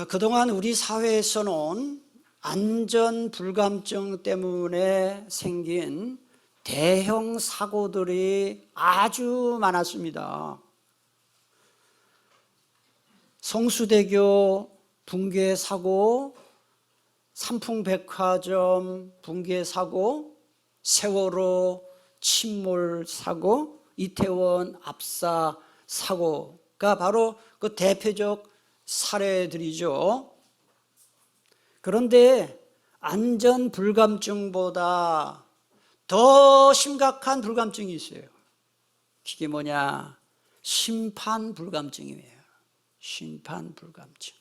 그동안 우리 사회에서는 안전 불감증 때문에 생긴 대형 사고들이 아주 많았습니다. 성수대교 붕괴 사고, 삼풍백화점 붕괴 사고, 세월호 침몰 사고, 이태원 압사 사고가 바로 그 대표적 사례들이죠. 그런데 안전 불감증보다 더 심각한 불감증이 있어요. 그게 뭐냐? 심판 불감증이에요. 심판 불감증.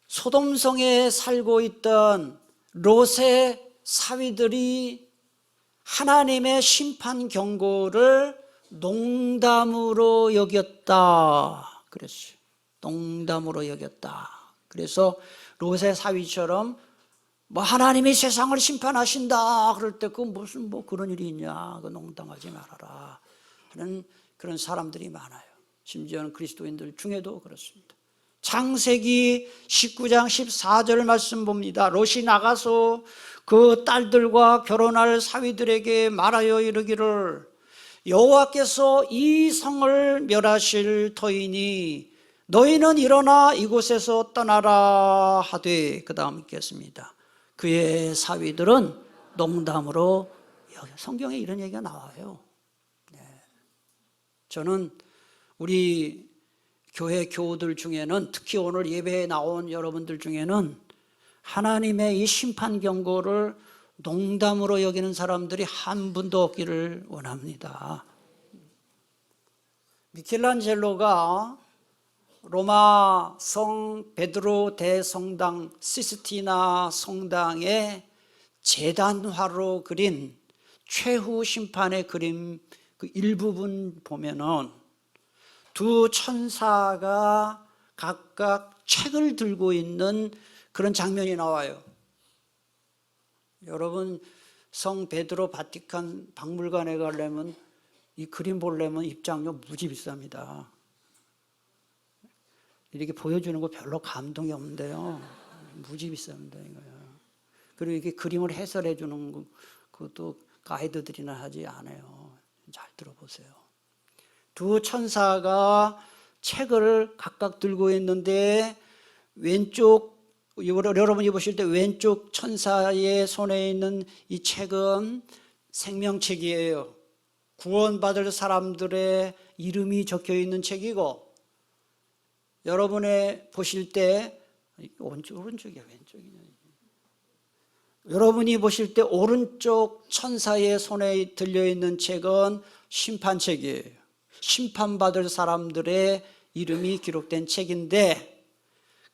소돔성에 살고 있던 롯의 사위들이 하나님의 심판 경고를 농담으로 여겼다 그랬어요. 농담으로 여겼다. 그래서 롯의 사위처럼 하나님이 세상을 심판하신다 그럴 때 그 무슨 그런 일이 있냐, 그 농담하지 말아라 하는 그런 사람들이 많아요. 심지어는 그리스도인들 중에도 그렇습니다. 창세기 19장 14절 말씀 봅니다. 롯이 나가서 그 딸들과 결혼할 사위들에게 말하여 이르기를 여호와께서 이 성을 멸하실 터이니 너희는 일어나 이곳에서 떠나라 하되, 그 다음 읽겠습니다. 그의 사위들은 농담으로 성경에 이런 얘기가 나와요. 저는 우리 교회 교우들 중에는, 특히 오늘 예배에 나온 여러분들 중에는 하나님의 이 심판 경고를 농담으로 여기는 사람들이 한 분도 없기를 원합니다. 미켈란젤로가 로마 성 베드로 대성당 시스티나 성당의 제단화로 그린 최후 심판의 그림 그 일부분 보면은 두 천사가 각각 책을 들고 있는 그런 장면이 나와요. 여러분 성 베드로 바티칸 박물관에 가려면 이 그림 보려면 입장료 무지 비쌉니다. 이렇게 보여주는 거 별로 감동이 없는데요, 무지 비쌉니다 이거요. 그리고 이게 그림을 해설해 주는 그것도 가이드들이나 하지 않아요. 잘 들어보세요. 두 천사가 책을 각각 들고 있는데 왼쪽, 여러분이 보실 때 왼쪽 천사의 손에 있는 이 책은 생명책이에요. 구원받을 사람들의 이름이 적혀 있는 책이고, 여러분의 보실 때 오른쪽이야 왼쪽이냐, 여러분이 보실 때 오른쪽 천사의 손에 들려있는 책은 심판책이에요. 심판받을 사람들의 이름이 기록된 책인데,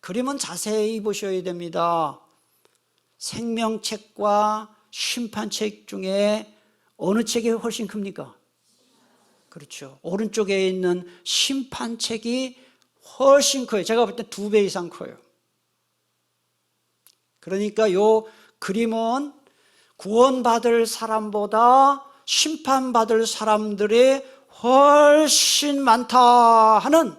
그림은 자세히 보셔야 됩니다. 생명책과 심판책 중에 어느 책이 훨씬 큽니까? 그렇죠. 오른쪽에 있는 심판책이 훨씬 커요. 제가 볼 때 2배 이상 커요. 그러니까 요 그림은 구원받을 사람보다 심판받을 사람들이 훨씬 많다 하는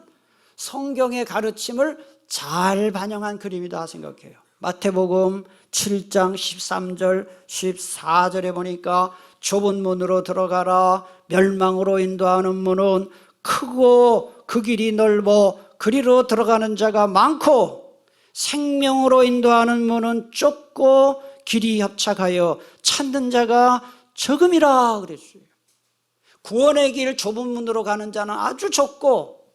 성경의 가르침을 잘 반영한 그림이다 생각해요. 마태복음 7장 13절 14절에 보니까 좁은 문으로 들어가라. 멸망으로 인도하는 문은 크고 그 길이 넓어 그리로 들어가는 자가 많고, 생명으로 인도하는 문은 좁고 길이 협착하여 찾는 자가 적음이라 그랬어요. 구원의 길 좁은 문으로 가는 자는 아주 적고,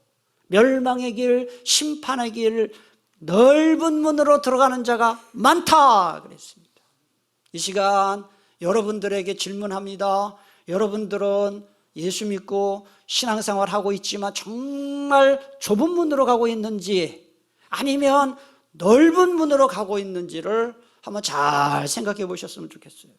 멸망의 길, 심판의 길 넓은 문으로 들어가는 자가 많다 그랬습니다. 이 시간 여러분들에게 질문합니다. 여러분들은 예수 믿고 신앙생활하고 있지만 정말 좁은 문으로 가고 있는지, 아니면 넓은 문으로 가고 있는지를 한번 잘 생각해 보셨으면 좋겠어요.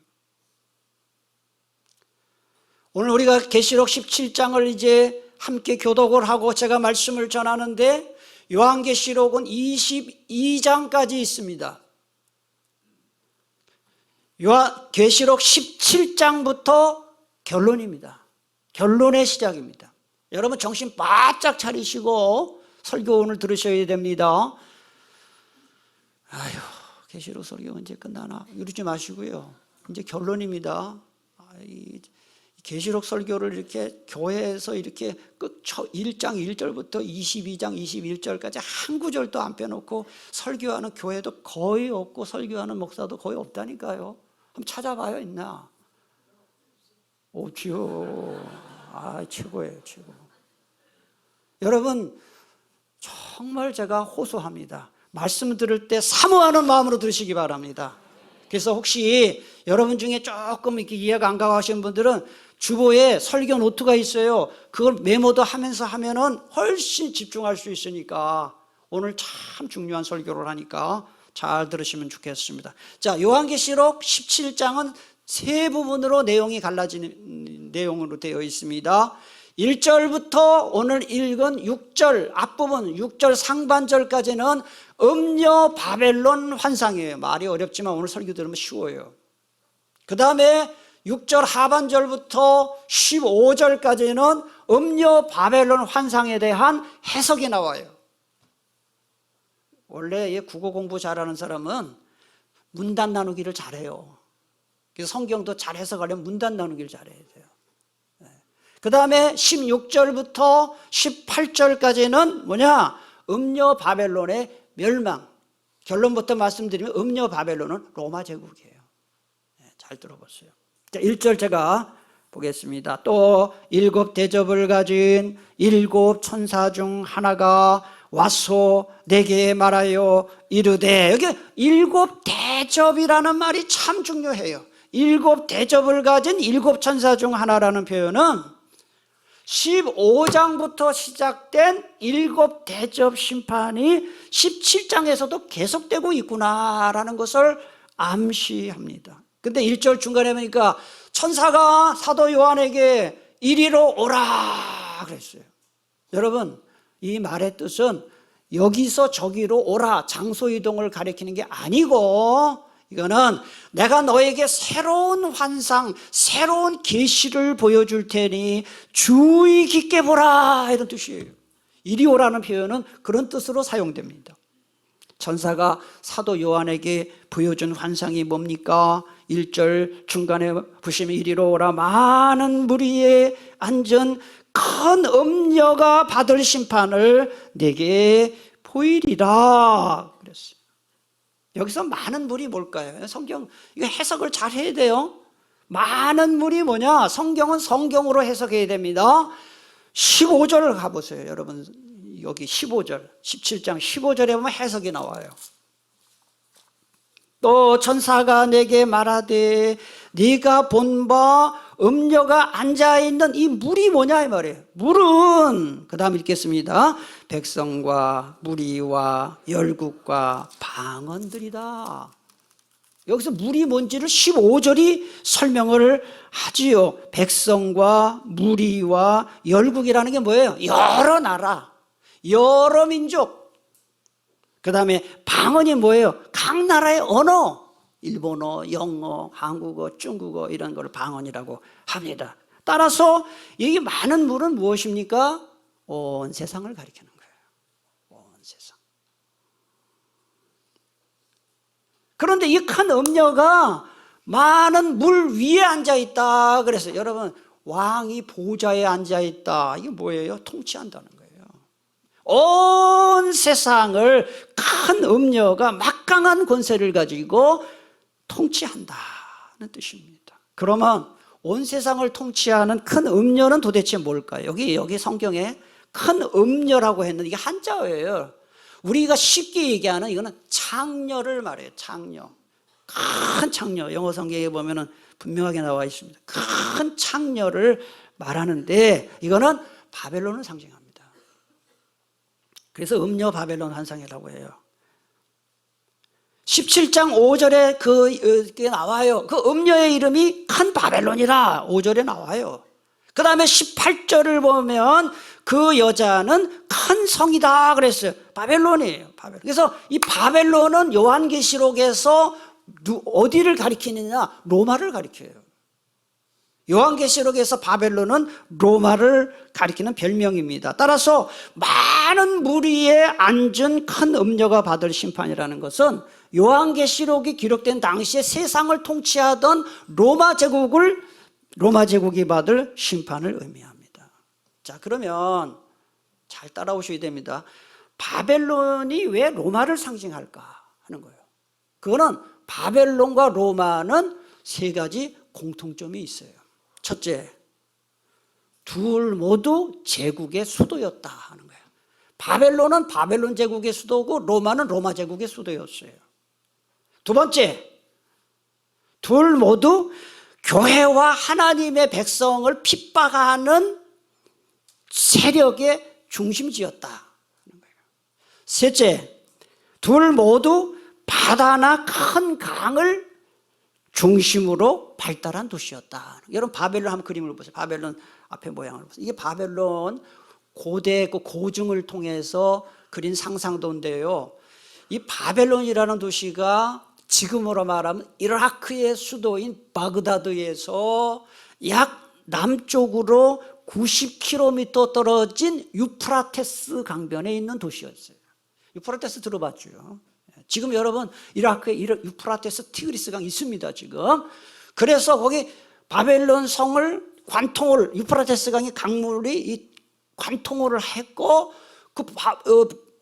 오늘 우리가 계시록 17장을 이제 함께 교독을 하고 제가 말씀을 전하는데, 요한계시록은 22장까지 있습니다. 계시록 17장부터 결론입니다. 결론의 시작입니다. 여러분 정신 바짝 차리시고 설교원을 들으셔야 됩니다. 아휴, 계시록 설교 언제 끝나나 이러지 마시고요. 이제 결론입니다. 이 계시록 설교를 이렇게 교회에서 이렇게 끝 1장 1절부터 22장 21절까지 한 구절도 안 빼놓고 설교하는 교회도 거의 없고 설교하는 목사도 거의 없다니까요. 한번 찾아봐요, 있나? 오지요. 최고예요, 최고. 여러분, 정말 제가 호소합니다. 말씀 들을 때 사모하는 마음으로 들으시기 바랍니다. 그래서 혹시 여러분 중에 조금 이렇게 이해가 안 가고 하시는 분들은 주보에 설교 노트가 있어요. 그걸 메모도 하면서 하면은 훨씬 집중할 수 있으니까 오늘 참 중요한 설교를 하니까 잘 들으시면 좋겠습니다. 자, 요한계시록 17장은 세 부분으로 내용이 갈라지는 내용으로 되어 있습니다. 1절부터 오늘 읽은 6절 앞부분 6절 상반절까지는 음녀 바벨론 환상이에요. 말이 어렵지만 오늘 설교 들으면 쉬워요. 그 다음에 6절 하반절부터 15절까지는 음녀 바벨론 환상에 대한 해석이 나와요. 원래 국어 공부 잘하는 사람은 문단 나누기를 잘해요. 그래서 성경도 잘 해석하려면 문단 나누기를 잘해야 돼요. 그 다음에 16절부터 18절까지는 뭐냐? 음녀 바벨론의 멸망. 결론부터 말씀드리면 음녀 바벨론은 로마 제국이에요. 잘 들어보세요. 자, 1절 제가 보겠습니다. 또 7 대접을 가진 7 천사 중 하나가 와서 내게 말하여 이르되, 여기 7 대접이라는 말이 참 중요해요. 7 대접을 가진 7 천사 중 하나라는 표현은 15장부터 시작된 7 대접 심판이 17장에서도 계속되고 있구나라는 것을 암시합니다. 근데 1절 중간에 보니까 천사가 사도 요한에게 이리로 오라 그랬어요. 여러분, 이 말의 뜻은 여기서 저기로 오라, 장소 이동을 가리키는 게 아니고, 이거는 내가 너에게 새로운 환상, 새로운 계시를 보여줄 테니 주의 깊게 보라, 이런 뜻이에요. 이리 오라는 표현은 그런 뜻으로 사용됩니다. 천사가 사도 요한에게 보여준 환상이 뭡니까? 1절 중간에 보시면 이리로 오라, 많은 무리에 앉은 큰 음녀가 받을 심판을 내게 보이리라 그랬어요. 여기서 많은 물이 뭘까요? 성경 이거 해석을 잘 해야 돼요. 많은 물이 뭐냐? 성경은 성경으로 해석해야 됩니다. 15절을 가보세요. 여러분, 여기 15절 17장 15절에 보면 해석이 나와요. 또 천사가 내게 말하되 네가 본 바 음녀가 앉아있는 이 물이 뭐냐 이 말이에요. 물은 그 다음 읽겠습니다. 백성과 무리와 열국과 방언들이다. 여기서 물이 뭔지를 15절이 설명을 하지요. 백성과 무리와 열국이라는 게 뭐예요? 여러 나라, 여러 민족. 그 다음에 방언이 뭐예요? 각 나라의 언어, 일본어, 영어, 한국어, 중국어 이런 걸 방언이라고 합니다. 따라서 이 많은 물은 무엇입니까? 온 세상을 가리키는 거예요. 온 세상. 그런데 이 큰 음녀가 많은 물 위에 앉아있다 그래서 여러분, 왕이 보좌에 앉아있다, 이게 뭐예요? 통치한다는 거예요. 온 세상을 큰 음녀가 막강한 권세를 가지고 통치한다는 뜻입니다. 그러면 온 세상을 통치하는 큰 음녀는 도대체 뭘까요? 여기 성경에 큰 음녀라고 했는데 이게 한자어예요. 우리가 쉽게 얘기하는 이거는 창녀를 말해요. 창녀. 큰 창녀. 영어 성경에 보면은 분명하게 나와 있습니다. 큰 창녀를 말하는데 이거는 바벨론을 상징합니다. 그래서 음녀 바벨론 환상이라고 해요. 17장 5절에 그게 나와요. 그 음녀의 이름이 큰 바벨론이라 5절에 나와요. 그 다음에 18절을 보면 그 여자는 큰 성이다 그랬어요. 바벨론이에요. 바벨론. 그래서 이 바벨론은 요한계시록에서 어디를 가리키느냐? 로마를 가리켜요. 요한계시록에서 바벨론은 로마를 가리키는 별명입니다. 따라서 많은 무리에 앉은 큰 음녀가 받을 심판이라는 것은 요한계시록이 기록된 당시에 세상을 통치하던 로마 제국이 받을 심판을 의미합니다. 자, 그러면 잘 따라오셔야 됩니다. 바벨론이 왜 로마를 상징할까 하는 거예요. 그거는 바벨론과 로마는 세 가지 공통점이 있어요. 첫째, 둘 모두 제국의 수도였다 하는 거예요. 바벨론은 바벨론 제국의 수도고 로마는 로마 제국의 수도였어요. 두 번째, 둘 모두 교회와 하나님의 백성을 핍박하는 세력의 중심지였다 하는 거예요. 셋째, 둘 모두 바다나 큰 강을 중심으로 발달한 도시였다. 여러분 바벨론 한번 그림을 보세요. 바벨론 앞에 모양을 보세요. 이게 바벨론 고대 그 고증을 통해서 그린 상상도인데요. 이 바벨론이라는 도시가 지금으로 말하면 이라크의 수도인 바그다드에서 약 남쪽으로 90km 떨어진 유프라테스 강변에 있는 도시였어요. 유프라테스 들어봤죠? 지금 여러분 이라크에 유프라테스 티그리스강 있습니다 지금. 그래서 거기 바벨론 성을 관통을 유프라테스 강의 강물이 관통을 했고 그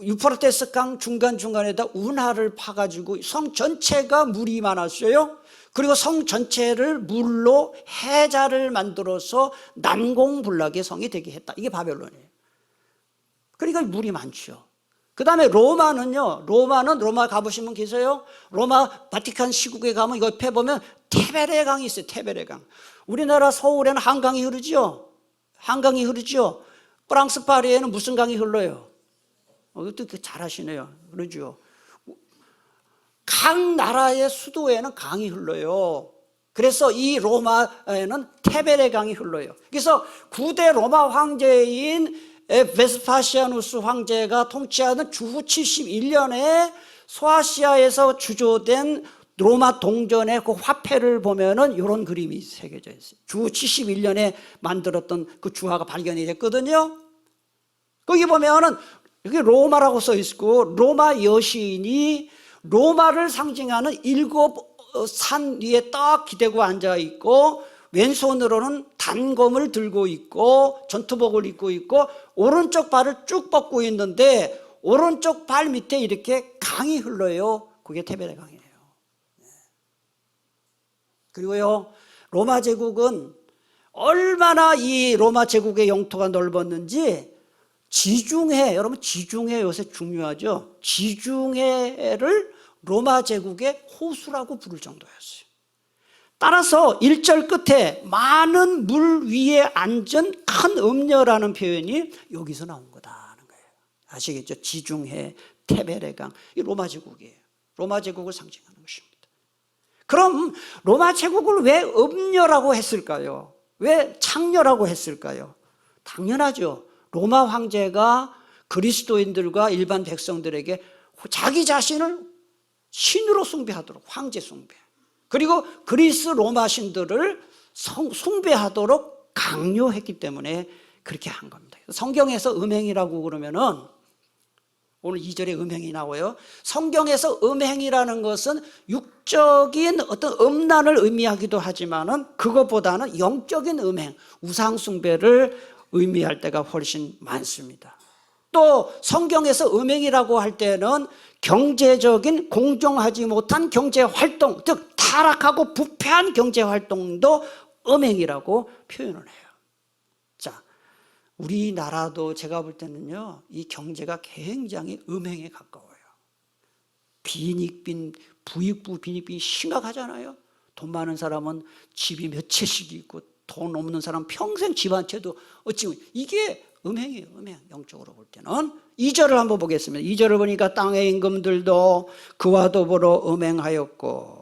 유프라테스 강 중간중간에다 운하를 파가지고 성 전체가 물이 많았어요. 그리고 성 전체를 물로 해자를 만들어서 난공불락의 성이 되게 했다. 이게 바벨론이에요. 그러니까 물이 많죠. 그 다음에 로마는요, 로마 가보신 분 계세요? 로마 바티칸 시국에 가면 옆에 보면 테베레 강이 있어요. 테베레 강. 우리나라 서울에는 한강이 흐르죠? 한강이 흐르죠? 프랑스 파리에는 무슨 강이 흘러요? 이것도 잘 하시네요. 그러죠? 각 나라의 수도에는 강이 흘러요. 그래서 이 로마에는 테베레 강이 흘러요. 그래서 구대 로마 황제인 베스파시아누스 황제가 통치하던 주후 71년에 소아시아에서 주조된 로마 동전의 그 화폐를 보면은 이런 그림이 새겨져 있어요. 주후 71년에 만들었던 그 주화가 발견이 됐거든요. 거기 보면은 여기 로마라고 써 있고 로마 여신이 로마를 상징하는 7산 위에 딱 기대고 앉아 있고 왼손으로는 단검을 들고 있고 전투복을 입고 있고 오른쪽 발을 쭉 뻗고 있는데 오른쪽 발 밑에 이렇게 강이 흘러요. 그게 테베레 강이에요. 그리고요, 로마 제국은 얼마나 이 로마 제국의 영토가 넓었는지 지중해, 여러분 지중해 요새 중요하죠. 지중해를 로마 제국의 호수라고 부를 정도였어요. 따라서 1절 끝에 많은 물 위에 앉은 큰 음녀라는 표현이 여기서 나온 거다 하는 거예요. 아시겠죠? 지중해, 테베레강, 이 로마 제국이에요. 로마 제국을 상징하는 것입니다. 그럼 로마 제국을 왜 음녀라고 했을까요? 왜 창녀라고 했을까요? 당연하죠. 로마 황제가 그리스도인들과 일반 백성들에게 자기 자신을 신으로 숭배하도록, 황제 숭배, 그리고 그리스 로마 신들을 숭배하도록 강요했기 때문에 그렇게 한 겁니다. 성경에서 음행이라고 그러면은 오늘 2절에 음행이 나와요. 성경에서 음행이라는 것은 육적인 어떤 음란을 의미하기도 하지만은 그것보다는 영적인 음행, 우상 숭배를 의미할 때가 훨씬 많습니다. 또 성경에서 음행이라고 할 때는 경제적인 공정하지 못한 경제활동, 즉 타락하고 부패한 경제활동도 음행이라고 표현을 해요. 자, 우리나라도 제가 볼 때는요, 이 경제가 굉장히 음행에 가까워요. 빈익빈, 부익부 빈익빈이 심각하잖아요. 돈 많은 사람은 집이 몇 채씩 있고 돈 없는 사람 평생 집 한 채도 어찌, 이게 음행이에요. 음행. 영적으로 볼 때는 2절을 한번 보겠습니다. 2절을 보니까 땅의 임금들도 그와 더불어 음행하였고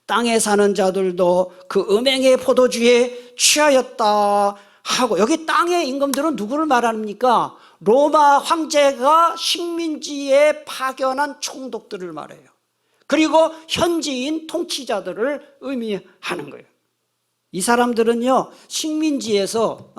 땅에 사는 자들도 그 음행의 포도주에 취하였다 하고, 여기 땅의 임금들은 누구를 말합니까? 로마 황제가 식민지에 파견한 총독들을 말해요. 그리고 현지인 통치자들을 의미하는 거예요. 이 사람들은요, 식민지에서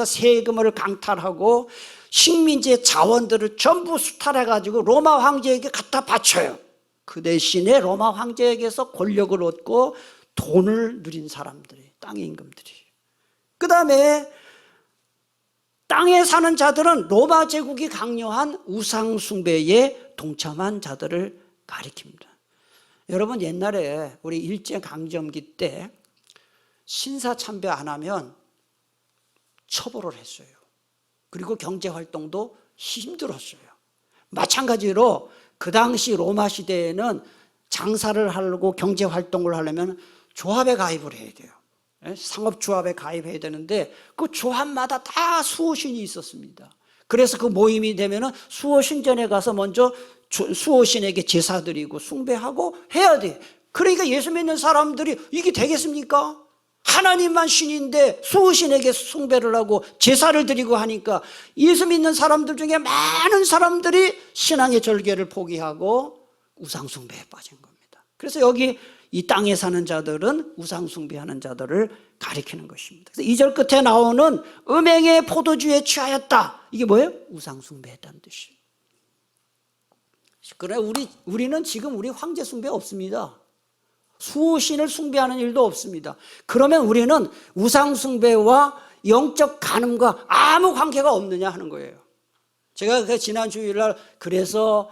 세금을 강탈하고 식민지의 자원들을 전부 수탈해가지고 로마 황제에게 갖다 바쳐요. 그 대신에 로마 황제에게서 권력을 얻고 돈을 누린 사람들이, 땅의 임금들이. 그 다음에 땅에 사는 자들은 로마 제국이 강요한 우상 숭배에 동참한 자들을 가리킵니다. 여러분, 옛날에 우리 일제강점기 때 신사참배 안 하면 처벌을 했어요. 그리고 경제활동도 힘들었어요. 마찬가지로 그 당시 로마 시대에는 장사를 하려고 경제활동을 하려면 조합에 가입을 해야 돼요. 상업조합에 가입해야 되는데 그 조합마다 다 수호신이 있었습니다. 그래서 그 모임이 되면은 수호신전에 가서 먼저 수호신에게 제사 드리고 숭배하고 해야 돼. 그러니까 예수 믿는 사람들이 이게 되겠습니까? 하나님만 신인데 수호신에게 숭배를 하고 제사를 드리고 하니까 예수 믿는 사람들 중에 많은 사람들이 신앙의 절개를 포기하고 우상 숭배에 빠진 겁니다. 그래서 여기 이 땅에 사는 자들은 우상 숭배하는 자들을 가리키는 것입니다. 그래서 2절 끝에 나오는 음행의 포도주에 취하였다. 이게 뭐예요? 우상 숭배했다는 뜻이에요. 그래 우리는 지금 우리 황제 숭배 없습니다. 수호신을 숭배하는 일도 없습니다. 그러면 우리는 우상 숭배와 영적 간음과 아무 관계가 없느냐 하는 거예요. 제가 그 지난 주일날 그래서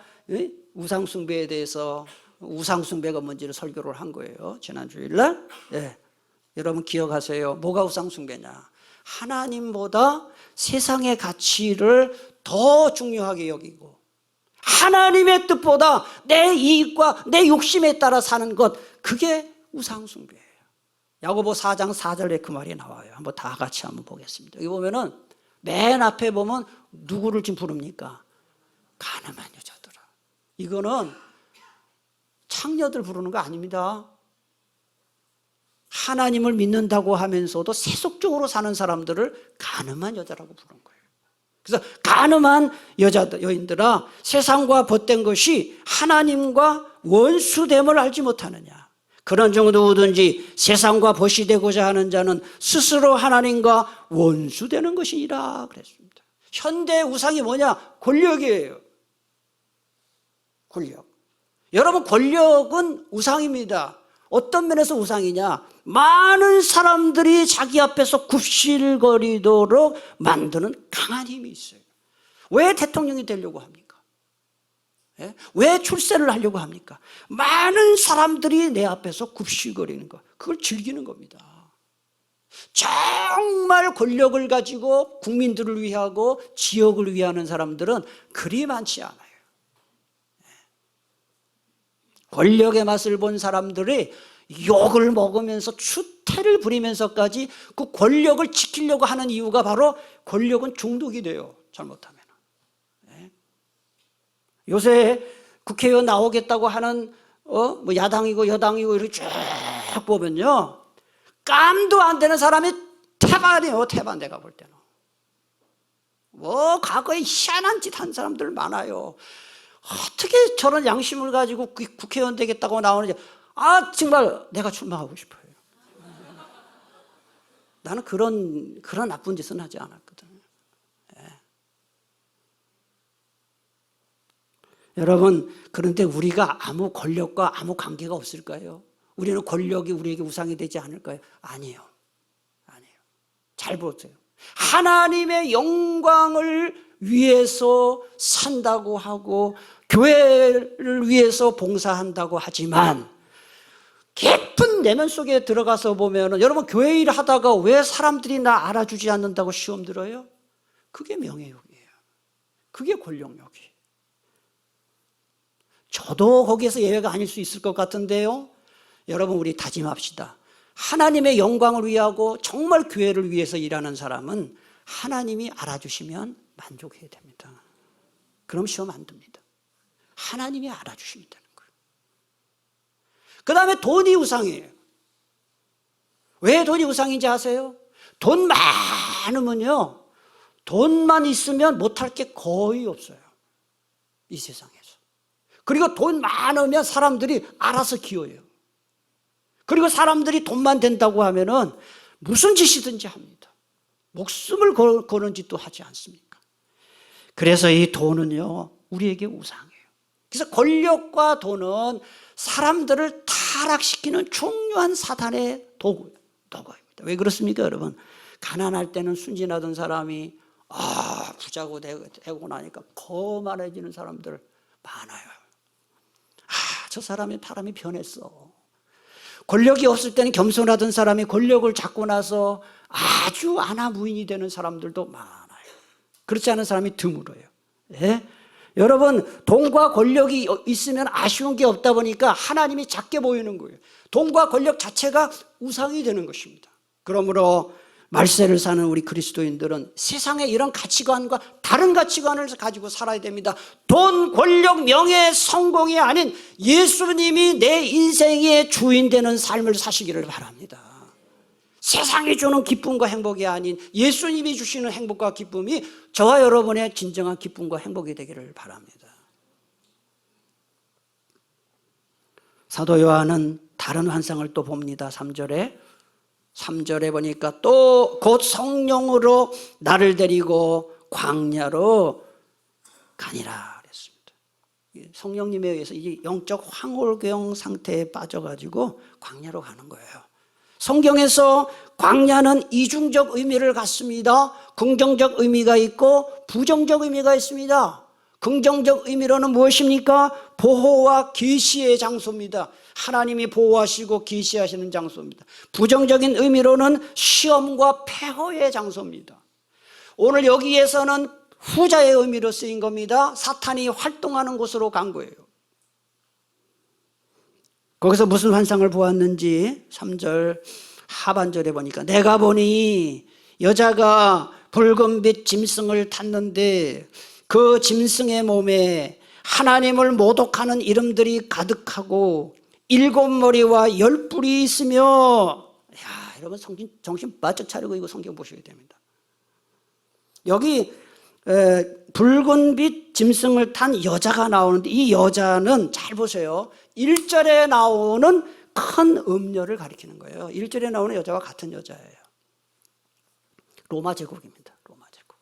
우상 숭배에 대해서 우상 숭배가 뭔지를 설교를 한 거예요. 지난 주일날. 네. 여러분 기억하세요. 뭐가 우상 숭배냐? 하나님보다 세상의 가치를 더 중요하게 여기고 하나님의 뜻보다 내 이익과 내 욕심에 따라 사는 것, 그게 우상 숭배예요. 야고보 4장 4절에 그 말이 나와요. 한번 다 같이 한번 보겠습니다. 여기 보면은 맨 앞에 보면 누구를 지금 부릅니까? 가늠한 여자들아. 이거는 창녀들 부르는 거 아닙니다. 하나님을 믿는다고 하면서도 세속적으로 사는 사람들을 가늠한 여자라고 부른 거예요. 그래서 가늠한 여인들아, 세상과 벗된 것이 하나님과 원수됨을 알지 못하느냐. 그런 중 누구든지 세상과 벗이 되고자 하는 자는 스스로 하나님과 원수되는 것이니라 그랬습니다. 현대 우상이 뭐냐? 권력이에요. 권력. 여러분, 권력은 우상입니다. 어떤 면에서 우상이냐? 많은 사람들이 자기 앞에서 굽실거리도록 만드는 강한 힘이 있어요. 왜 대통령이 되려고 합니까? 왜 출세를 하려고 합니까? 많은 사람들이 내 앞에서 굽실거리는 거, 그걸 즐기는 겁니다. 정말 권력을 가지고 국민들을 위하고 지역을 위하는 사람들은 그리 많지 않아요. 권력의 맛을 본 사람들이 욕을 먹으면서 추태를 부리면서까지 그 권력을 지키려고 하는 이유가 바로 권력은 중독이 돼요. 잘못하면. 요새 국회의원 나오겠다고 하는 뭐 야당이고 여당이고 이렇게 쭉 보면요, 깜도 안 되는 사람이 태반이에요. 태반. 내가 볼 때는 뭐 과거에 희한한 짓 한 사람들 많아요. 어떻게 저런 양심을 가지고 국회의원 되겠다고 나오는지, 정말 내가 출마하고 싶어요. 나는 그런 나쁜 짓은 하지 않았거든. 여러분, 그런데 우리가 아무 권력과 아무 관계가 없을까요? 우리는 권력이 우리에게 우상이 되지 않을까요? 아니에요. 잘 보세요. 하나님의 영광을 위해서 산다고 하고 교회를 위해서 봉사한다고 하지만 깊은 내면 속에 들어가서 보면, 여러분, 교회 일 하다가 왜 사람들이 나 알아주지 않는다고 시험 들어요? 그게 명예욕이에요. 그게 권력욕이에요. 저도 거기에서 예외가 아닐 수 있을 것 같은데요. 여러분, 우리 다짐합시다. 하나님의 영광을 위하고 정말 교회를 위해서 일하는 사람은 하나님이 알아주시면 만족해야 됩니다. 그럼 시험 안 듭니다. 하나님이 알아주시면 되는 거예요. 그 다음에 돈이 우상이에요. 왜 돈이 우상인지 아세요? 돈 많으면요, 돈만 있으면 못할 게 거의 없어요. 이 세상에서. 그리고 돈 많으면 사람들이 알아서 기어요. 그리고 사람들이 돈만 된다고 하면은 무슨 짓이든지 합니다. 목숨을 거는 짓도 하지 않습니까? 그래서 이 돈은요, 우리에게 우상이에요. 그래서 권력과 돈은 사람들을 타락시키는 중요한 사단의 도구입니다. 왜 그렇습니까, 여러분? 가난할 때는 순진하던 사람이 부자고 되고 나니까 거만해지는 사람들 많아요. 저 사람이 변했어. 권력이 없을 때는 겸손하던 사람이 권력을 잡고 나서 아주 아나무인이 되는 사람들도 많아요. 그렇지 않은 사람이 드물어요. 예? 여러분, 돈과 권력이 있으면 아쉬운 게 없다 보니까 하나님이 작게 보이는 거예요. 돈과 권력 자체가 우상이 되는 것입니다. 그러므로 말세를 사는 우리 그리스도인들은 세상의 이런 가치관과 다른 가치관을 가지고 살아야 됩니다. 돈, 권력, 명예, 성공이 아닌 예수님이 내 인생의 주인 되는 삶을 사시기를 바랍니다. 세상이 주는 기쁨과 행복이 아닌 예수님이 주시는 행복과 기쁨이 저와 여러분의 진정한 기쁨과 행복이 되기를 바랍니다. 사도 요한은 다른 환상을 또 봅니다. 3절에 보니까 또 곧 성령으로 나를 데리고 광야로 가니라 그랬습니다. 성령님에 의해서 이제 영적 황홀경 상태에 빠져가지고 광야로 가는 거예요. 성경에서 광야는 이중적 의미를 갖습니다. 긍정적 의미가 있고 부정적 의미가 있습니다. 긍정적 의미로는 무엇입니까? 보호와 계시의 장소입니다. 하나님이 보호하시고 계시하시는 장소입니다. 부정적인 의미로는 시험과 폐허의 장소입니다. 오늘 여기에서는 후자의 의미로 쓰인 겁니다. 사탄이 활동하는 곳으로 간 거예요. 거기서 무슨 환상을 보았는지 3절 하반절에 보니까 내가 보니 여자가 붉은빛 짐승을 탔는데 그 짐승의 몸에 하나님을 모독하는 이름들이 가득하고 7머리와 10뿔이 있으며, 여러분 정신 바짝 차리고 이거 성경 보셔야 됩니다. 여기 붉은빛 짐승을 탄 여자가 나오는데 이 여자는 잘 보세요. 1절에 나오는 큰 음녀를 가리키는 거예요. 1절에 나오는 여자와 같은 여자예요. 로마 제국입니다. 로마 제국.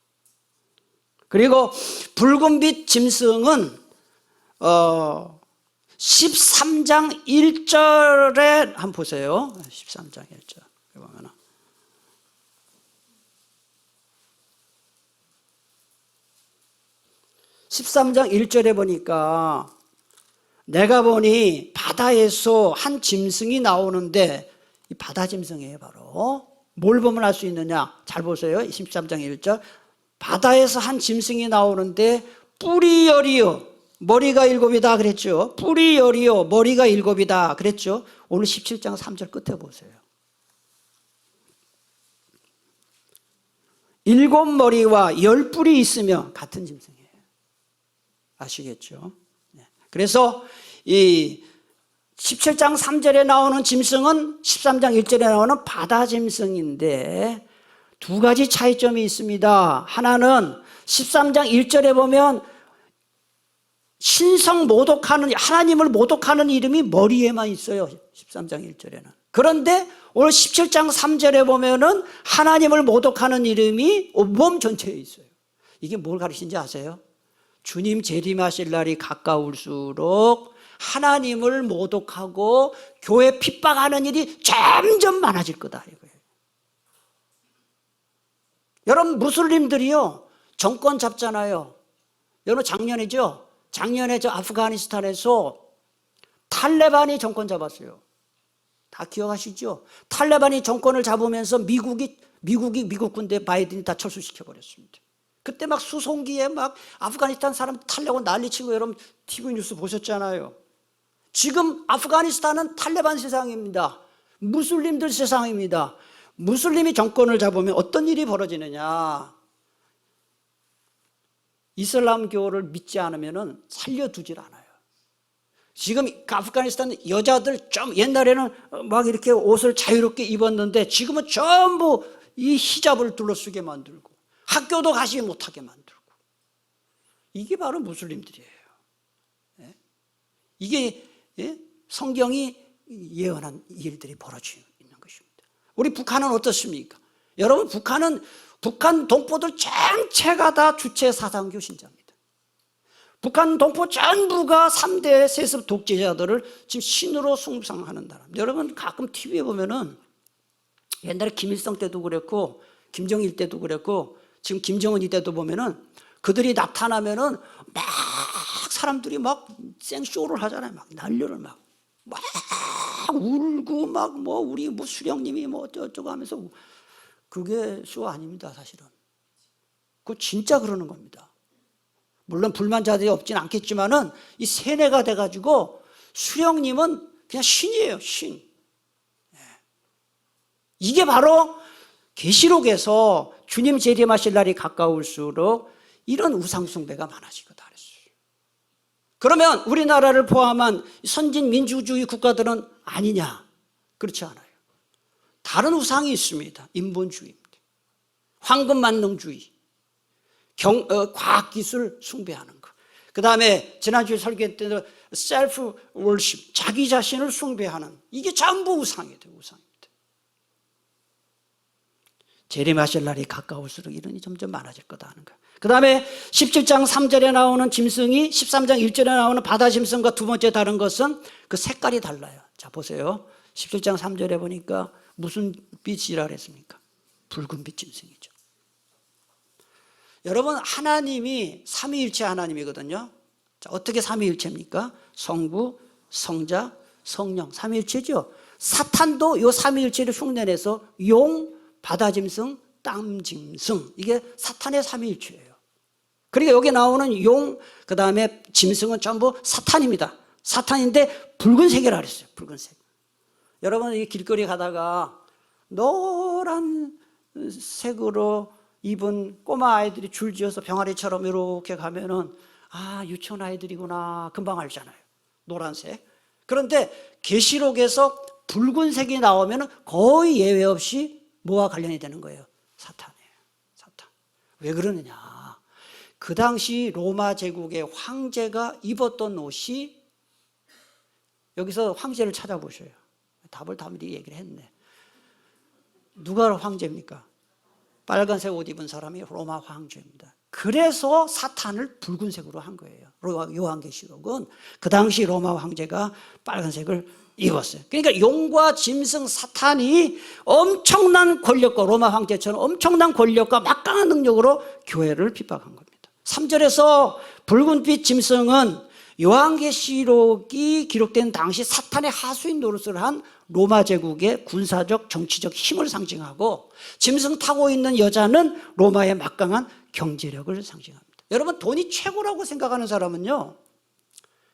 그리고 붉은빛 짐승은 13장 1절에 한번 보세요. 13장 1절 보면 13장 1절에 보니까 내가 보니 바다에서 한 짐승이 나오는데 이 바다 짐승이에요. 바로 뭘 보면 알 수 있느냐, 잘 보세요. 13장 1절 바다에서 한 짐승이 나오는데 뿔이 10이요 머리가 7이다 그랬죠. 뿔이 10이요 머리가 7이다 그랬죠. 오늘 17장 3절 끝에 보세요. 7머리와 10뿔이 있으며 같은 짐승이에요. 아시겠죠? 그래서 이 17장 3절에 나오는 짐승은 13장 1절에 나오는 바다 짐승인데 두 가지 차이점이 있습니다. 하나는 13장 1절에 보면 신성 모독하는, 하나님을 모독하는 이름이 머리에만 있어요. 13장 1절에는. 그런데 오늘 17장 3절에 보면은 하나님을 모독하는 이름이 온몸 전체에 있어요. 이게 뭘 가르치는지 아세요? 주님 재림하실 날이 가까울수록 하나님을 모독하고 교회 핍박하는 일이 점점 많아질 거다 이거예요. 여러분 무슬림들이요 정권 잡잖아요. 여러분 작년이죠? 작년에 저 아프가니스탄에서 탈레반이 정권 잡았어요. 다 기억하시죠? 탈레반이 정권을 잡으면서 미국 군대 바이든이 다 철수시켜 버렸습니다. 그때 막 수송기에 막 아프가니스탄 사람 탈려고 난리치고 여러분 TV 뉴스 보셨잖아요. 지금 아프가니스탄은 탈레반 세상입니다. 무슬림들 세상입니다. 무슬림이 정권을 잡으면 어떤 일이 벌어지느냐? 이슬람교를 믿지 않으면 살려두질 않아요. 지금 아프가니스탄 여자들 좀 옛날에는 막 이렇게 옷을 자유롭게 입었는데 지금은 전부 이 히잡을 둘러쓰게 만들고 학교도 가지 못하게 만들고 이게 바로 무슬림들이에요. 이게 성경이 예언한 일들이 벌어지고 있는 것입니다. 우리 북한은 어떻습니까? 여러분, 북한 동포들 전체가 다 주체 사상교 신자입니다. 북한 동포 전부가 3대 세습 독재자들을 지금 신으로 숭상하는 나라. 여러분, 가끔 TV에 보면은 옛날에 김일성 때도 그랬고 김정일 때도 그랬고 지금 김정은 때도 보면은 그들이 나타나면은 막 사람들이 막 생쇼를 하잖아요. 막 난리를 막 울고 막 뭐 우리 뭐 수령님이 뭐 어쩌고 하면서. 그게 쇼 아닙니다, 사실은. 그거 진짜 그러는 겁니다. 물론 불만자들이 없진 않겠지만은 이 세뇌가 돼가지고 수령님은 그냥 신이에요, 신. 이게 바로 계시록에서 주님 재림하실 날이 가까울수록 이런 우상숭배가 많아지거다 그랬어요. 그러면 우리나라를 포함한 선진 민주주의 국가들은 아니냐? 그렇지 않아요. 다른 우상이 있습니다. 인본주의입니다. 황금만능주의, 과학기술 숭배하는 것. 그 다음에 지난주에 설교할 때도 셀프 월십, 자기 자신을 숭배하는, 이게 전부 우상이에요. 우상입니다. 재림하실 날이 가까울수록 이런 일이 점점 많아질 거다 하는 거예요. 그 다음에 17장 3절에 나오는 짐승이 13장 1절에 나오는 바다 짐승과 두 번째 다른 것은 그 색깔이 달라요. 자, 보세요. 17장 3절에 보니까 무슨 빛이라 그랬습니까? 붉은빛 짐승이죠. 여러분, 하나님이 삼위일체 하나님이거든요. 자, 어떻게 삼위일체입니까? 성부, 성자, 성령, 삼위일체죠. 사탄도 이 삼위일체를 흉내내서 용, 바다짐승, 땅짐승, 이게 사탄의 삼위일체예요. 그러니까 여기 나오는 용, 그 다음에 짐승은 전부 사탄입니다. 사탄인데 붉은색이라 그랬어요. 붉은색. 여러분, 이 길거리 가다가 노란 색으로 입은 꼬마 아이들이 줄지어서 병아리처럼 이렇게 가면은 아, 유치원 아이들이구나 금방 알잖아요. 노란색. 그런데 계시록에서 붉은색이 나오면 거의 예외 없이 뭐와 관련이 되는 거예요? 사탄이에요. 사탄. 왜 그러느냐? 그 당시 로마 제국의 황제가 입었던 옷이, 여기서 황제를 찾아보셔요. 답을 다 미리 얘기를 했네. 누가 황제입니까? 빨간색 옷 입은 사람이 로마 황제입니다. 그래서 사탄을 붉은색으로 한 거예요. 요한계시록은 그 당시 로마 황제가 빨간색을 입었어요. 그러니까 용과 짐승 사탄이 엄청난 권력과, 로마 황제처럼 엄청난 권력과 막강한 능력으로 교회를 핍박한 겁니다. 3절에서 붉은빛 짐승은 요한계시록이 기록된 당시 사탄의 하수인 노릇을 한 로마 제국의 군사적 정치적 힘을 상징하고, 짐승 타고 있는 여자는 로마의 막강한 경제력을 상징합니다. 여러분, 돈이 최고라고 생각하는 사람은요,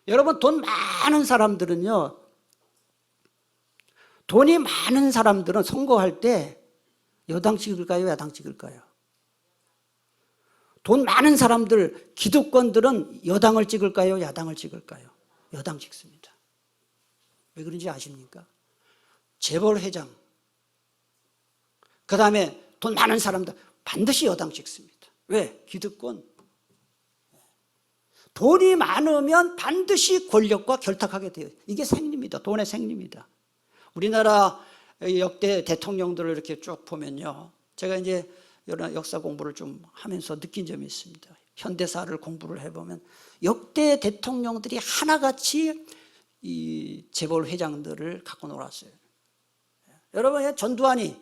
여러분 돈 많은 사람들은요, 돈이 많은 사람들은 선거할 때 여당 찍을까요, 야당 찍을까요? 돈 많은 사람들, 기득권들은 여당을 찍을까요, 야당을 찍을까요? 여당 찍습니다. 왜 그런지 아십니까? 재벌회장, 그 다음에 돈 많은 사람들 반드시 여당 찍습니다. 왜? 기득권. 돈이 많으면 반드시 권력과 결탁하게 돼요. 이게 생리입니다. 돈의 생리입니다. 우리나라 역대 대통령들을 이렇게 쭉 보면요, 제가 이제 여러 역사 공부를 좀 하면서 느낀 점이 있습니다. 현대사를 공부를 해보면 역대 대통령들이 하나같이 이 재벌 회장들을 갖고 놀았어요. 여러분, 전두환이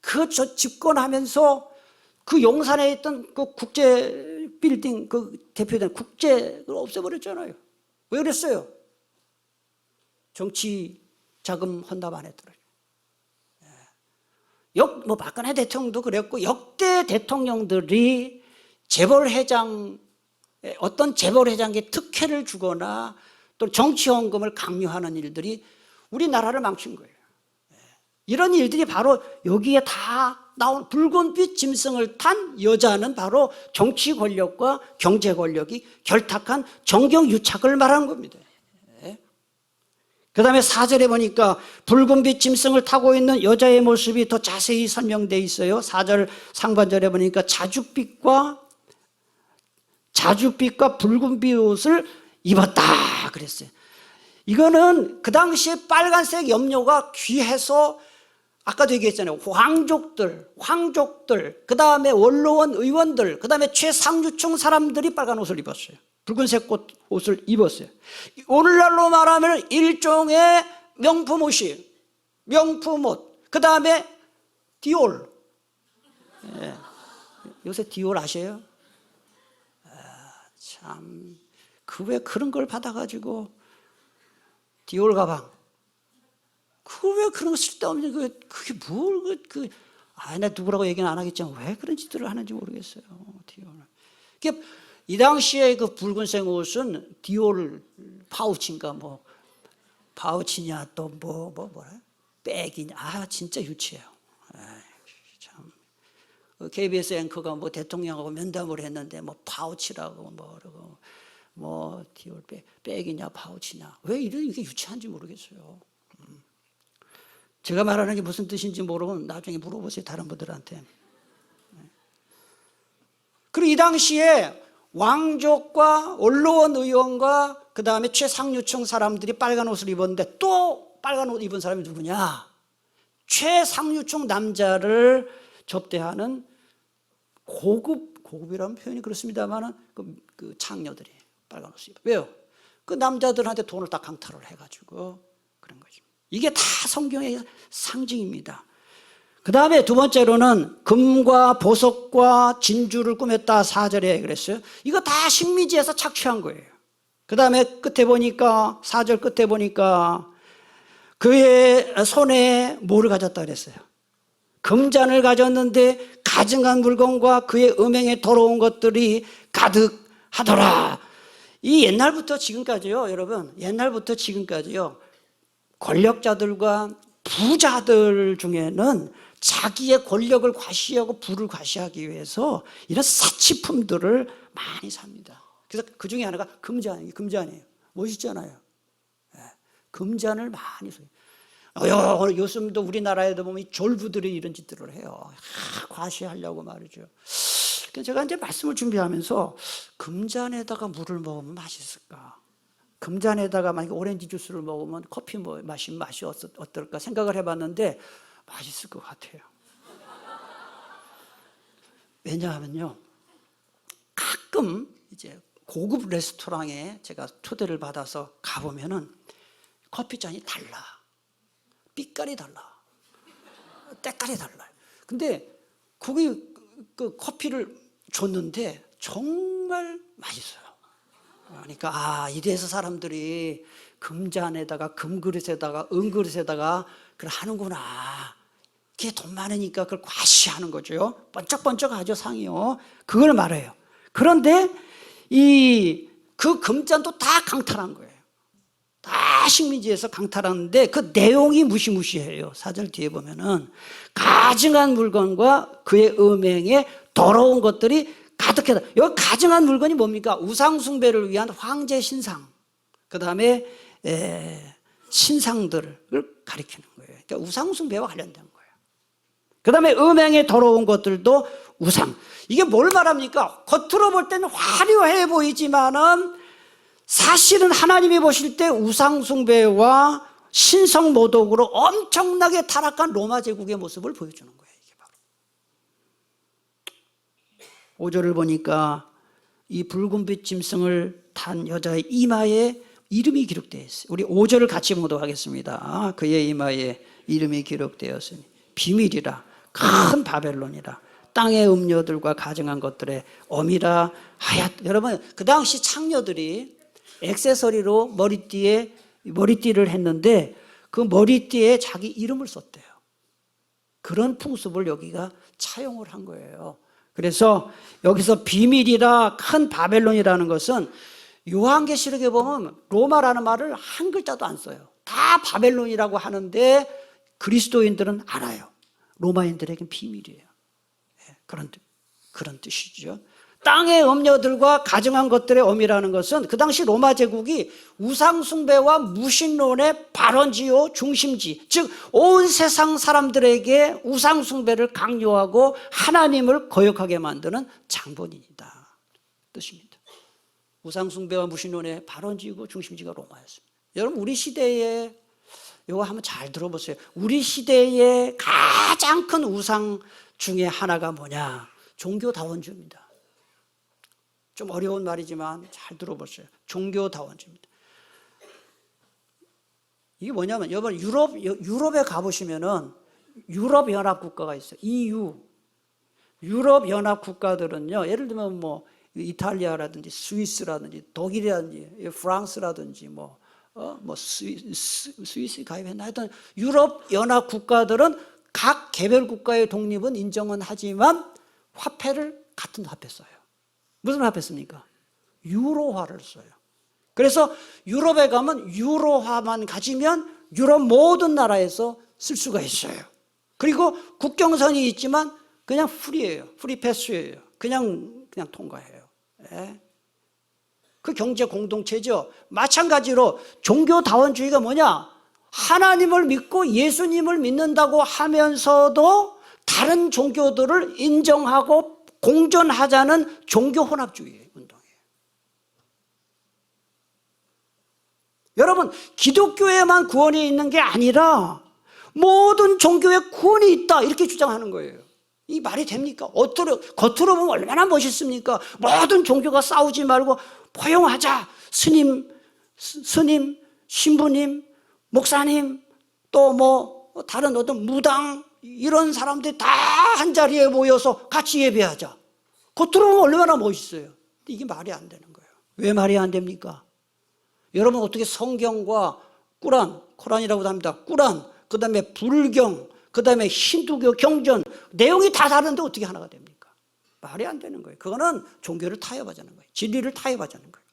그 집권하면서 그 용산에 있던 그 국제 빌딩, 그 대표된 국제를 없애버렸잖아요. 왜 그랬어요? 정치 자금 헌납 안 했더라고요. 뭐 박근혜 대통령도 그랬고, 역대 대통령들이 재벌 회장, 어떤 재벌 회장에게 특혜를 주거나 또 정치 헌금을 강요하는 일들이 우리나라를 망친 거예요. 이런 일들이 바로 여기에 다 나온 붉은빛 짐승을 탄 여자는 바로 정치 권력과 경제 권력이 결탁한 정경유착을 말하는 겁니다. 그 다음에 4절에 보니까 붉은빛 짐승을 타고 있는 여자의 모습이 더 자세히 설명되어 있어요. 4절 상반절에 보니까 자줏빛과 붉은빛 옷을 입었다 그랬어요. 이거는 그 당시에 빨간색 염료가 귀해서 아까도 얘기했잖아요. 황족들, 그 다음에 원로원 의원들, 그 다음에 최상류층 사람들이 빨간 옷을 입었어요. 붉은색 옷을 입었어요. 오늘날로 말하면 일종의 명품 옷이에요. 명품 옷. 그 다음에 디올. 예. 요새 디올 아세요? 참, 왜 그런 걸 받아가지고 디올 가방. 왜 그런 거 쓸데없는 그게 뭘 나 누구라고 얘기는 안 하겠지만 왜 그런 짓들을 하는지 모르겠어요. 디올. 이 당시에 그 붉은색 옷은 디올 파우치인가 파우치냐 또 뭐라 백이냐 진짜 유치해요. 참. KBS 앵커가 대통령하고 면담을 했는데 파우치라고 그러고 디올 백이냐 파우치냐 왜 이렇게 유치한지 모르겠어요. 제가 말하는 게 무슨 뜻인지 모르고 나중에 물어보세요, 다른 분들한테. 그리고 이 당시에 왕족과 원로원 의원과 그 다음에 최상류층 사람들이 빨간 옷을 입었는데 또 빨간 옷 입은 사람이 누구냐? 최상류층 남자를 접대하는 고급이라는 표현이 그렇습니다만 그 창녀들이 빨간 옷을 입어요. 왜요? 그 남자들한테 돈을 다 강탈을 해가지고 그런 거죠. 이게 다 성경의 상징입니다. 그 다음에 두 번째로는 금과 보석과 진주를 꾸몄다 4절에 그랬어요. 이거 다 식미지에서 착취한 거예요. 그 다음에 끝에 보니까 4절 끝에 보니까 그의 손에 뭐를 가졌다 그랬어요? 금잔을 가졌는데 가증한 물건과 그의 음행에 더러운 것들이 가득하더라. 이 옛날부터 지금까지요, 여러분, 옛날부터 지금까지요, 권력자들과 부자들 중에는 자기의 권력을 과시하고 부를 과시하기 위해서 이런 사치품들을 많이 삽니다. 그래서 그 중에 하나가 금잔이에요. 멋있잖아요. 금잔을 많이 써요. 요즘도 우리나라에도 보면 졸부들이 이런 짓들을 해요. 과시하려고 말이죠. 그래서 제가 이제 말씀을 준비하면서 금잔에다가 물을 먹으면 맛있을까? 금잔에다가 만약에 오렌지 주스를 먹으면 커피 마시면 맛이 어떨까 생각을 해봤는데 맛있을 것 같아요. 왜냐하면요, 가끔 이제 고급 레스토랑에 제가 초대를 받아서 가보면은 커피 잔이 달라. 빛깔이 달라. 때깔이 달라요. 근데 거기 그 커피를 줬는데 정말 맛있어요. 그러니까 이래서 사람들이 금잔에다가 금그릇에다가 은그릇에다가 그걸 하는구나. 그게 돈 많으니까 그걸 과시하는 거죠. 번쩍번쩍하죠, 상이요. 그걸 말해요. 그런데 그 금잔도 다 강탈한 거예요. 다 식민지에서 강탈하는데 그 내용이 무시무시해요. 4절 뒤에 보면은 가증한 물건과 그의 음행에 더러운 것들이 가득하다. 여기 가증한 물건이 뭡니까? 우상숭배를 위한 황제 신상, 그 다음에 신상들을 가리키는 거예요. 그러니까 우상숭배와 관련된 거예요. 그 다음에 음행에 더러운 것들도 우상. 이게 뭘 말합니까? 겉으로 볼 때는 화려해 보이지만은 사실은 하나님이 보실 때 우상숭배와 신성모독으로 엄청나게 타락한 로마 제국의 모습을 보여주는 거예요. 이게 바로 5절을 보니까 이 붉은빛 짐승을 탄 여자의 이마에 이름이 기록되어 있어요. 우리 5절을 같이 보도록 하겠습니다. 그의 이마에 이름이 기록되었으니 비밀이라 큰 바벨론이라 땅의 음료들과 가증한 것들의 어미라 하얗. 여러분, 그 당시 창녀들이 액세서리로 머리띠를 했는데 그 머리띠에 자기 이름을 썼대요. 그런 풍습을 여기가 차용을 한 거예요. 그래서 여기서 비밀이라 큰 바벨론이라는 것은 요한계시록에 보면 로마라는 말을 한 글자도 안 써요. 다 바벨론이라고 하는데 그리스도인들은 알아요. 로마인들에겐 비밀이에요. 그런 뜻이죠. 땅의 음료들과 가증한 것들의 어미라는 것은 그 당시 로마 제국이 우상숭배와 무신론의 발원지요 중심지, 즉 온 세상 사람들에게 우상숭배를 강요하고 하나님을 거역하게 만드는 장본인이다 뜻입니다. 우상숭배와 무신론의 발원지고 중심지가 로마였습니다. 여러분 우리 시대에 이거 한번 잘 들어보세요. 우리 시대의 가장 큰 우상 중에 하나가 뭐냐? 종교다원주의입니다. 좀 어려운 말이지만 잘 들어보세요. 종교다원주의입니다. 이게 뭐냐면 여러분 유럽에 가보시면은 유럽 연합 국가가 있어요. EU. 유럽 연합 국가들은요. 예를 들면 뭐 이탈리아라든지 스위스라든지 독일이라든지 프랑스라든지 스위스 가입했나 하여튼 유럽 연합 국가들은 각 개별 국가의 독립은 인정은 하지만 화폐를 같은 화폐 써요. 무슨 화폐 씁니까? 유로화를 써요. 그래서 유럽에 가면 유로화만 가지면 유럽 모든 나라에서 쓸 수가 있어요. 그리고 국경선이 있지만 그냥 프리예요. 프리 패스예요. 그냥 통과해요. 예. 그 경제 공동체죠. 마찬가지로 종교다원주의가 뭐냐? 하나님을 믿고 예수님을 믿는다고 하면서도 다른 종교들을 인정하고 공존하자는 종교혼합주의 운동이에요. 여러분, 기독교에만 구원이 있는 게 아니라 모든 종교에 구원이 있다 이렇게 주장하는 거예요. 이 말이 됩니까? 겉으로 보면 얼마나 멋있습니까? 모든 종교가 싸우지 말고 포용하자. 스님, 신부님, 목사님, 또 뭐 다른 어떤 무당 이런 사람들이 다 한자리에 모여서 같이 예배하자. 겉으로 보면 얼마나 멋있어요. 이게 말이 안 되는 거예요. 왜 말이 안 됩니까? 여러분 어떻게 성경과 코란이라고도 합니다. 꾸란, 그 다음에 불경, 그 다음에 힌두교 경전 내용이 다 다른데 어떻게 하나가 됩니까? 말이 안 되는 거예요. 그거는 종교를 타협하자는 거예요. 진리를 타협하자는 거예요.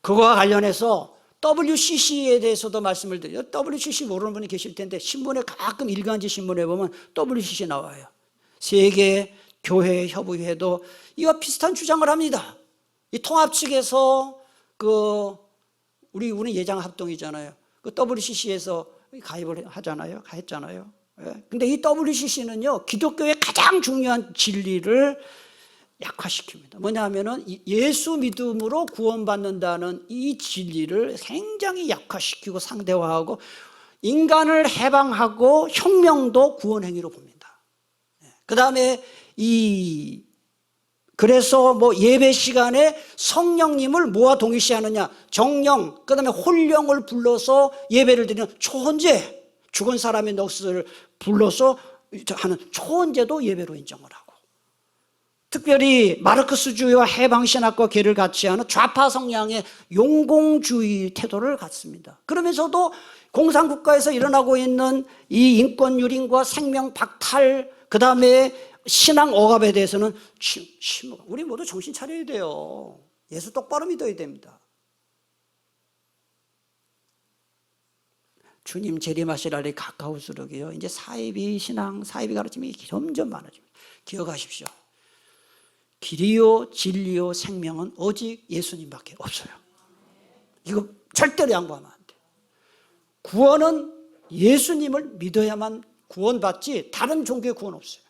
그거와 관련해서 WCC에 대해서도 말씀을 드려요. WCC 모르는 분이 계실 텐데 신문에 가끔 일간지 신문에 보면 WCC 나와요. 세계 교회 협의회도 이와 비슷한 주장을 합니다. 이 통합 측에서 우리 예장 합동이잖아요. 그 WCC에서 가입을 했잖아요. 예. 근데 이 WCC는요, 기독교의 가장 중요한 진리를 약화시킵니다. 뭐냐면은 예수 믿음으로 구원받는다는 이 진리를 굉장히 약화시키고 상대화하고 인간을 해방하고 혁명도 구원행위로 봅니다. 그 다음에 그래서 예배 시간에 성령님을 뭐와 동일시하느냐? 정령, 그 다음에 홀령을 불러서 예배를 드리는 초혼제, 죽은 사람의 넋을 불러서 하는 초혼제도 예배로 인정을 하고, 특별히 마르크스주의와 해방신학과 괴를 같이 하는 좌파 성향의 용공주의 태도를 갖습니다. 그러면서도 공산국가에서 일어나고 있는 이 인권 유린과 생명 박탈, 그 다음에 신앙 억압에 대해서는 우리 모두 정신 차려야 돼요. 예수 똑바로 믿어야 됩니다. 주님 재림하실 날이 가까울수록이요, 이제 사이비 신앙, 사이비 가르침이 점점 많아집니다. 기억하십시오. 길이요 진리요 생명은 오직 예수님밖에 없어요. 이거 절대로 양보하면 안 돼요. 구원은 예수님을 믿어야만 구원받지 다른 종교의 구원 없어요.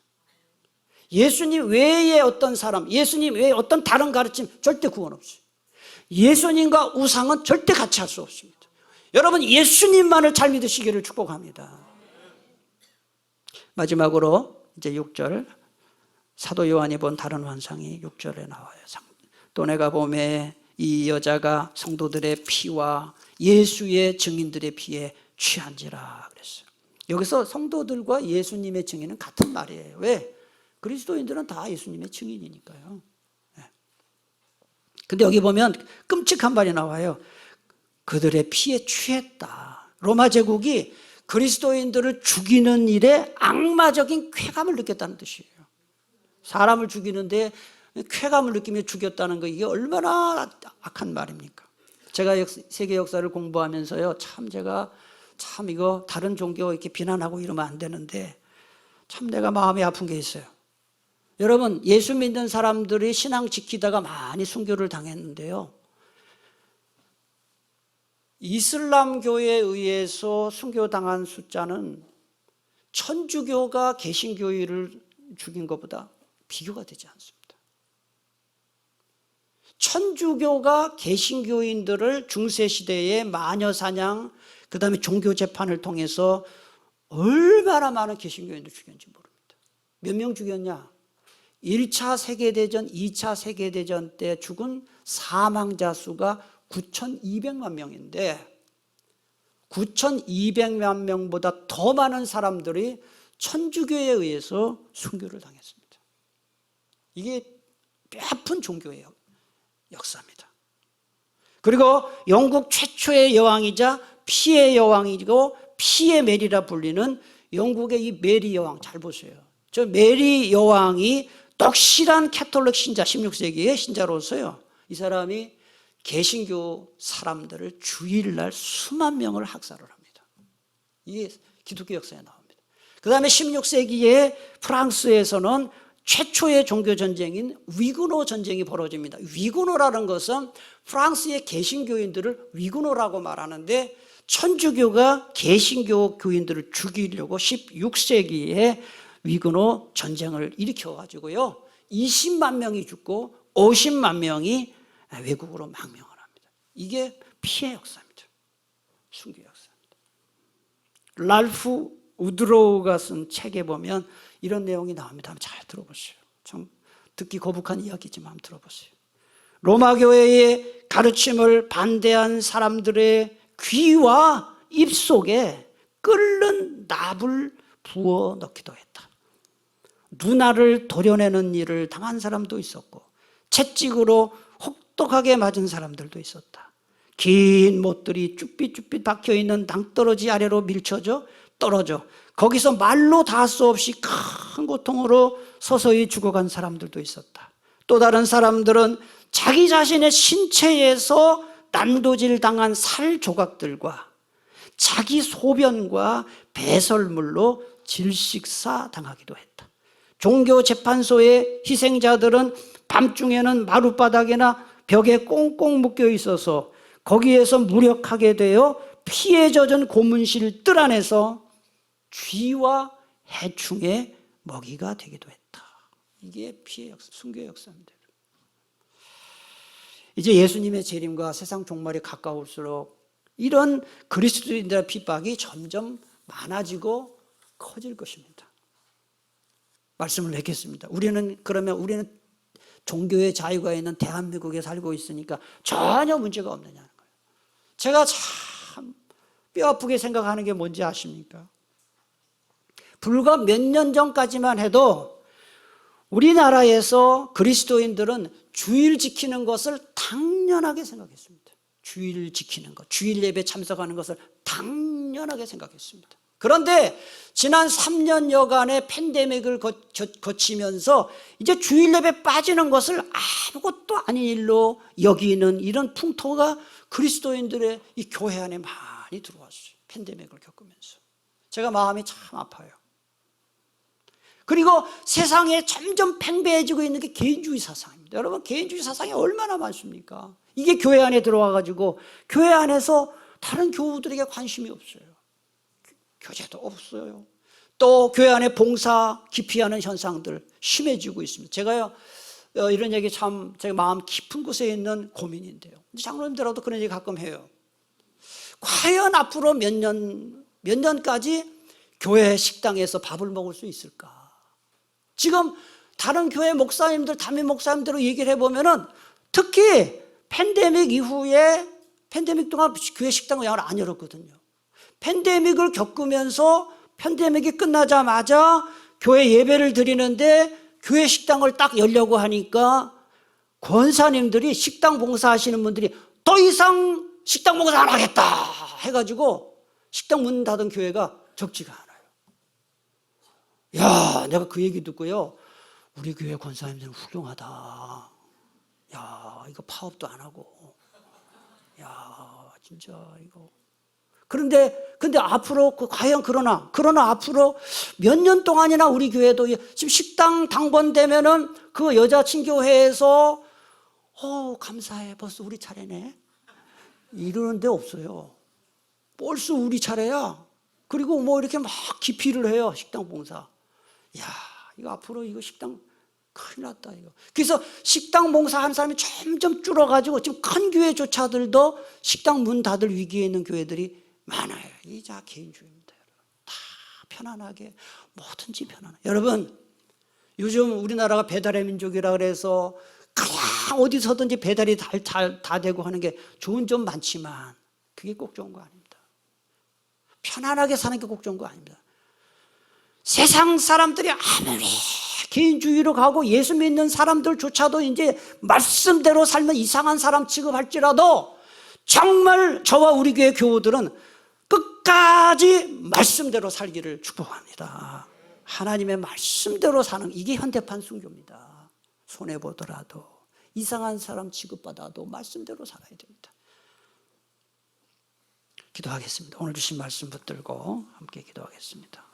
예수님 외에 어떤 사람, 예수님 외에 어떤 다른 가르침 절대 구원 없어요. 예수님과 우상은 절대 같이 할 수 없습니다. 여러분 예수님만을 잘 믿으시기를 축복합니다. 마지막으로 이제 6절, 사도 요한이 본 다른 환상이 6절에 나와요. 또 내가 보매 이 여자가 성도들의 피와 예수의 증인들의 피에 취한지라 그랬어요. 여기서 성도들과 예수님의 증인은 같은 말이에요. 왜? 그리스도인들은 다 예수님의 증인이니까요. 근데 여기 보면 끔찍한 말이 나와요. 그들의 피에 취했다. 로마 제국이 그리스도인들을 죽이는 일에 악마적인 쾌감을 느꼈다는 뜻이에요. 사람을 죽이는데 쾌감을 느끼며 죽였다는 거, 이게 얼마나 악한 말입니까? 제가 세계 역사를 공부하면서요, 제가 이거 다른 종교 이렇게 비난하고 이러면 안 되는데 참 내가 마음이 아픈 게 있어요. 여러분 예수 믿는 사람들이 신앙 지키다가 많이 순교를 당했는데요, 이슬람교에 의해서 순교당한 숫자는 천주교가 개신교인을 죽인 것보다 비교가 되지 않습니다. 천주교가 개신교인들을 중세시대의 마녀사냥, 그 다음에 종교재판을 통해서 얼마나 많은 개신교인들 죽였는지 모릅니다. 몇 명 죽였냐? 1차 세계대전, 2차 세계대전 때 죽은 사망자 수가 9,200만 명인데 9,200만 명보다 더 많은 사람들이 천주교에 의해서 순교를 당했습니다. 이게 뼈아픈 종교의 역사입니다. 그리고 영국 최초의 여왕이자 피의 여왕이고 피의 메리라 불리는 영국의 이 메리 여왕, 잘 보세요. 저 메리 여왕이 독실한 캐톨릭 신자, 16세기의 신자로서요, 이 사람이 개신교 사람들을 주일날 수만 명을 학살을 합니다. 이게 기독교 역사에 나옵니다. 그 다음에 16세기에 프랑스에서는 최초의 종교전쟁인 위그노 전쟁이 벌어집니다. 위그노라는 것은 프랑스의 개신교인들을 위그노라고 말하는데 천주교가 개신교 교인들을 죽이려고 16세기에 위그노 전쟁을 일으켜가지고요 20만 명이 죽고 50만 명이 외국으로 망명을 합니다. 이게 피해 역사입니다. 순교 역사입니다. 랄프 우드로우가 쓴 책에 보면 이런 내용이 나옵니다. 한번 잘 들어보세요. 참 듣기 거북한 이야기지만 한번 들어보세요. 로마 교회의 가르침을 반대한 사람들의 귀와 입속에 끓는 납을 부어 넣기도 했다. 누나를 도려내는 일을 당한 사람도 있었고 채찍으로 혹독하게 맞은 사람들도 있었다. 긴 못들이 쭈삣쭈삣 박혀있는 낭떠러지 아래로 밀쳐져 떨어져 거기서 말로 닿을 수 없이 큰 고통으로 서서히 죽어간 사람들도 있었다. 또 다른 사람들은 자기 자신의 신체에서 난도질 당한 살 조각들과 자기 소변과 배설물로 질식사 당하기도 했다. 종교재판소의 희생자들은 밤중에는 마룻바닥이나 벽에 꽁꽁 묶여 있어서 거기에서 무력하게 되어 피에 젖은 고문실 뜰 안에서 쥐와 해충의 먹이가 되기도 했다. 이게 피해 역사, 순교의 역사입니다. 이제 예수님의 재림과 세상 종말이 가까울수록 이런 그리스도인들의 핍박이 점점 많아지고 커질 것입니다. 말씀을 맺겠습니다. 우리는 종교의 자유가 있는 대한민국에 살고 있으니까 전혀 문제가 없느냐는 거예요. 제가 참 뼈아프게 생각하는 게 뭔지 아십니까? 불과 몇 년 전까지만 해도 우리나라에서 그리스도인들은 주일 지키는 것을 당연하게 생각했습니다. 주일 지키는 것, 주일 예배 참석하는 것을 당연하게 생각했습니다. 그런데 지난 3년여간의 팬데믹을 거치면서 이제 주일 예배 빠지는 것을 아무것도 아닌 일로 여기는 이런 풍토가 그리스도인들의 이 교회 안에 많이 들어왔어요. 팬데믹을 겪으면서. 제가 마음이 참 아파요. 그리고 세상에 점점 팽배해지고 있는 게 개인주의 사상입니다. 여러분, 개인주의 사상이 얼마나 많습니까? 이게 교회 안에 들어와가지고 교회 안에서 다른 교우들에게 관심이 없어요. 교제도 없어요. 또 교회 안에 봉사 기피하는 현상들 심해지고 있습니다. 제가요 이런 얘기 참 제 마음 깊은 곳에 있는 고민인데요. 장로님들하고도 그런 얘기 가끔 해요. 과연 앞으로 몇 년까지 교회 식당에서 밥을 먹을 수 있을까? 지금 다른 교회 목사님들, 담임 목사님들 얘기를 해보면은 특히 팬데믹 이후에 팬데믹 동안 교회 식당 문을 안 열었거든요. 팬데믹을 겪으면서 팬데믹이 끝나자마자 교회 예배를 드리는데 교회 식당을 딱 열려고 하니까 권사님들이 식당 봉사하시는 분들이 더 이상 식당 봉사 안 하겠다 해가지고 식당 문 닫은 교회가 적지가 않아요. 야, 내가 그 얘기 듣고요. 우리 교회 권사님들은 훌륭하다. 야, 이거 파업도 안 하고. 야, 진짜 이거. 근데 앞으로 과연 그러나 앞으로 몇 년 동안이나 우리 교회도 지금 식당 당번되면은 그 여자 친교회에서 감사해, 벌써 우리 차례네 이러는 데 없어요. 벌써 우리 차례야. 그리고 뭐 이렇게 막 기피를 해요. 식당 봉사. 야, 이거 앞으로 이거 식당 큰일 났다 이거. 그래서 식당 봉사하는 사람이 점점 줄어가지고 지금 큰 교회조차들도 식당 문 닫을 위기에 있는 교회들이 많아요. 이게 다 개인주의입니다. 다 편안하게 뭐든지 편안하게. 여러분 요즘 우리나라가 배달의 민족이라 그래서 그냥 어디서든지 배달이 다 되고 하는 게 좋은 점 많지만 그게 꼭 좋은 거 아닙니다. 편안하게 사는 게 꼭 좋은 거 아닙니다. 세상 사람들이 아무리 개인주의로 가고 예수 믿는 사람들조차도 이제 말씀대로 살면 이상한 사람 취급할지라도 정말 저와 우리 교회 교우들은 끝까지 말씀대로 살기를 축복합니다. 하나님의 말씀대로 사는 이게 현대판 순교입니다. 손해보더라도 이상한 사람 취급받아도 말씀대로 살아야 됩니다. 기도하겠습니다. 오늘 주신 말씀 붙들고 함께 기도하겠습니다.